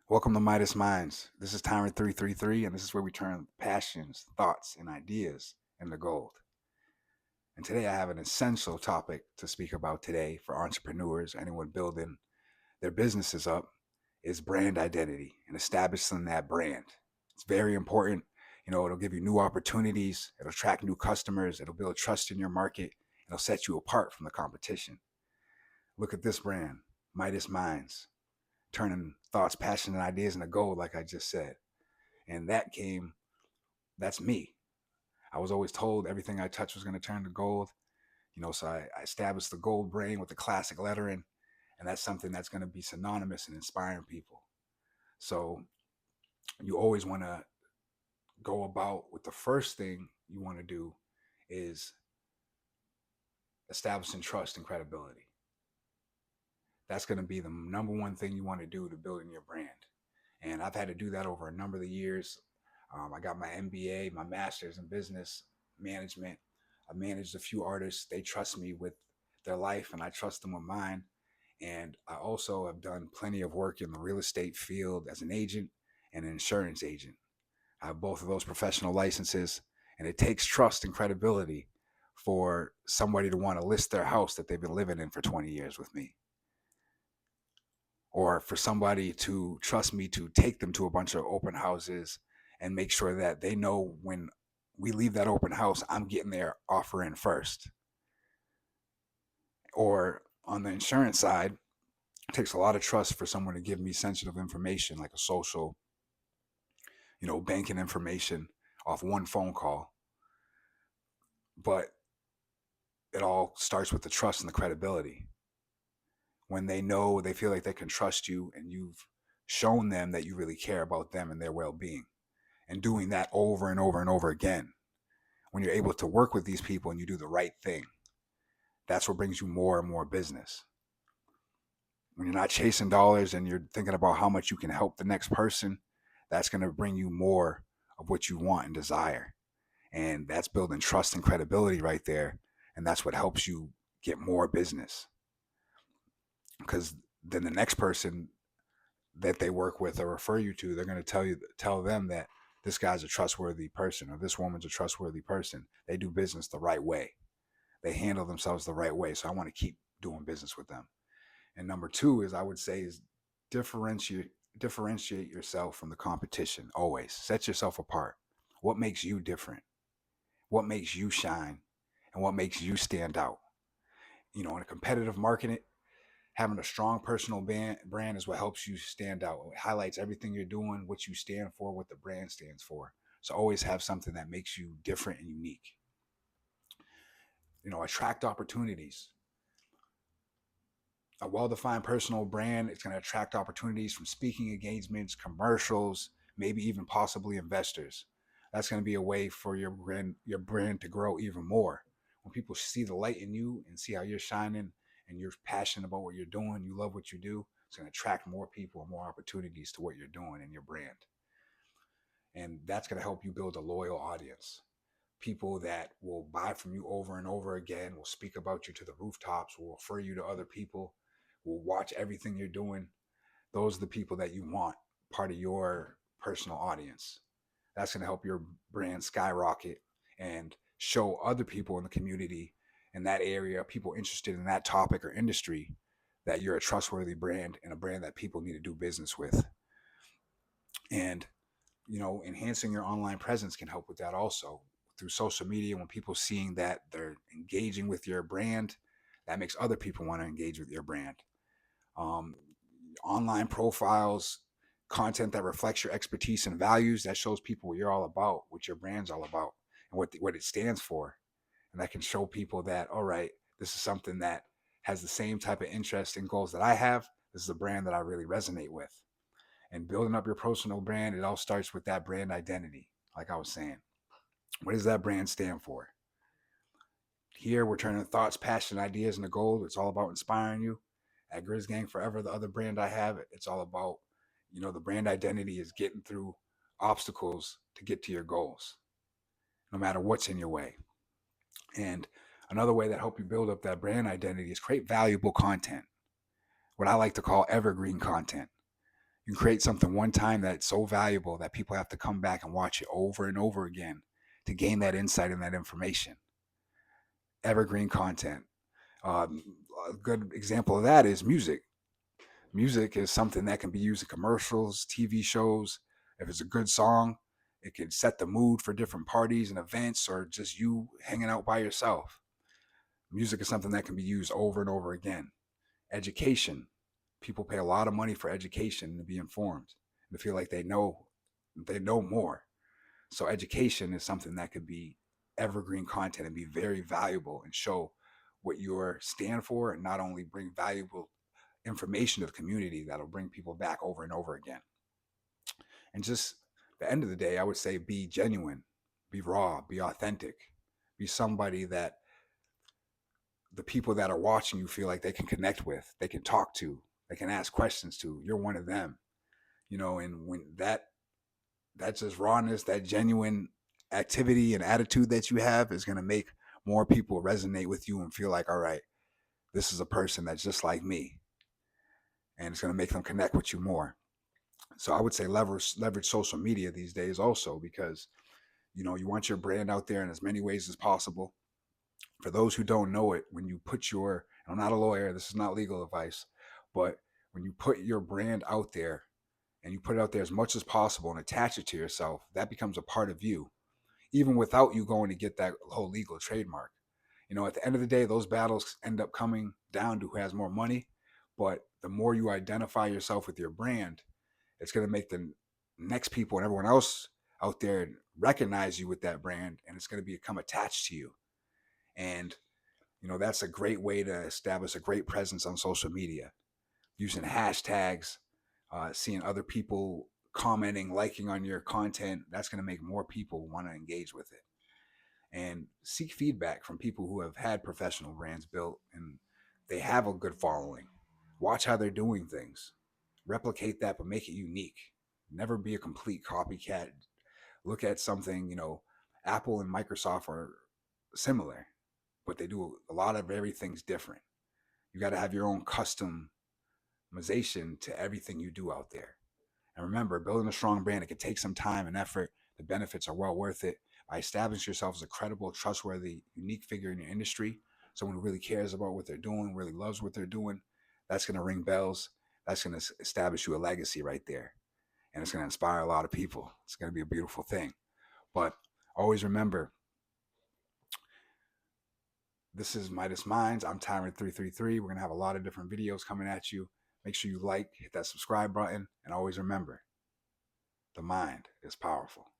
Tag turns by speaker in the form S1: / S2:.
S1: Welcome to Midas Minds. This is Tyrant 333, and this is where we turn passions, thoughts, and ideas into gold. And today I have an essential topic to speak about today for entrepreneurs, anyone building their businesses up, is brand identity and establishing that brand. It's very important. It'll give you new opportunities, it'll attract new customers, it'll build trust in your market, it'll set you apart from the competition. Look at this brand, Midas Minds, turning thoughts, passion, and ideas into gold, like I just said. And that's me. I was always told everything I touched was going to turn to gold. So I established the gold brain with the classic lettering, and that's something that's going to be synonymous and inspiring people. So you always want to go about with the first thing you want to do is establishing trust and credibility. That's going to be the number one thing you want to do to building your brand. And I've had to do that over a number of the years. I got my MBA, my master's in business management. I managed a few artists. They trust me with their life, and I trust them with mine. And I also have done plenty of work in the real estate field as an agent and an insurance agent. I have both of those professional licenses, and it takes trust and credibility for somebody to want to list their house that they've been living in for 20 years with me, or for somebody to trust me to take them to a bunch of open houses and make sure that they know when we leave that open house, I'm getting their offer in first. Or on the insurance side, it takes a lot of trust for someone to give me sensitive information like a social, banking information off one phone call. But it all starts with the trust and the credibility. When they feel like they can trust you and you've shown them that you really care about them and their well-being, and doing that over and over and over again. When you're able to work with these people and you do the right thing, that's what brings you more and more business. When you're not chasing dollars and you're thinking about how much you can help the next person, that's going to bring you more of what you want and desire. And that's building trust and credibility right there. And that's what helps you get more business. Because then the next person that they work with or refer you to, they're going to tell them that this guy's a trustworthy person or this woman's a trustworthy person. They do business the right way. They handle themselves the right way. So I want to keep doing business with them. And number two is, I would say, is differentiate yourself from the competition. Always set yourself apart. What makes you different? What makes you shine? And what makes you stand out? In a competitive market, having a strong personal brand is what helps you stand out. It highlights everything you're doing, what you stand for, what the brand stands for. So always have something that makes you different and unique. Attract opportunities. A well-defined personal brand is going to attract opportunities from speaking engagements, commercials, maybe even possibly investors. That's going to be a way for your brand to grow even more. When people see the light in you and see how you're shining and you're passionate about what you're doing, you love what you do, it's going to attract more people and more opportunities to what you're doing in your brand. And that's going to help you build a loyal audience. People that will buy from you over and over again, will speak about you to the rooftops, will refer you to other people, will watch everything you're doing. Those are the people that you want part of your personal audience. That's going to help your brand skyrocket and show other people in the community in that area, people interested in that topic or industry, that you're a trustworthy brand and a brand that people need to do business with. And enhancing your online presence can help with that also. Through social media, when people seeing that they're engaging with your brand, that makes other people want to engage with your brand. Um, Online profiles, content that reflects your expertise and values, that shows people what you're all about, what your brand's all about, and what it stands for. And that can show people that, all right, this is something that has the same type of interest and goals that I have. This is a brand that I really resonate with. And building up your personal brand, it all starts with that brand identity. Like I was saying, what does that brand stand for? Here, we're turning thoughts, passion, ideas into gold. It's all about inspiring you. At Grizz Gang Forever, the other brand I have, it's all about, the brand identity is getting through obstacles to get to your goals, no matter what's in your way. And another way that help you build up that brand identity is create valuable content, what I like to call evergreen content. You can create something one time that's so valuable that people have to come back and watch it over and over again to gain that insight and that information. Evergreen content. Um, a good example of that is music. Music is something that can be used in commercials, TV shows. If it's a good song, it can set the mood for different parties and events, or just you hanging out by yourself. Music is something that can be used over and over again. Education. People pay a lot of money for education to be informed and to feel like they know more. So education is something that could be evergreen content and be very valuable and show what you stand for, and not only bring valuable information to the community that'll bring people back over and over again. And just the end of the day, I would say be genuine, be raw, be authentic, be somebody that the people that are watching you feel like they can connect with, they can talk to, they can ask questions to. You're one of them, and when that just rawness, that genuine activity and attitude that you have is going to make more people resonate with you and feel like, all right, this is a person that's just like me, and it's going to make them connect with you more. So I would say leverage social media these days also, because you want your brand out there in as many ways as possible. For those who don't know it, when you put I'm not a lawyer, this is not legal advice, but when you put your brand out there and you put it out there as much as possible and attach it to yourself, that becomes a part of you, even without you going to get that whole legal trademark. At the end of the day, those battles end up coming down to who has more money. But the more you identify yourself with your brand, it's going to make the next people and everyone else out there recognize you with that brand, and it's going to become attached to you. And that's a great way to establish a great presence on social media, using hashtags, seeing other people commenting, liking on your content. That's going to make more people want to engage with it. And seek feedback from people who have had professional brands built and they have a good following. Watch how they're doing things, replicate that, but make it unique. Never be a complete copycat. Look at something, Apple and Microsoft are similar, but they do a lot of everything's different. You got to have your own customization to everything you do out there. And remember, building a strong brand, it can take some time and effort. The benefits are well worth it. By establishing yourself as a credible, trustworthy, unique figure in your industry, someone who really cares about what they're doing, really loves what they're doing, that's going to ring bells. That's going to establish you a legacy right there. And it's going to inspire a lot of people. It's going to be a beautiful thing. But always remember, this is Midas Minds. I'm Tyrant333. We're going to have a lot of different videos coming at you. Make sure you hit that subscribe button, and always remember, the mind is powerful.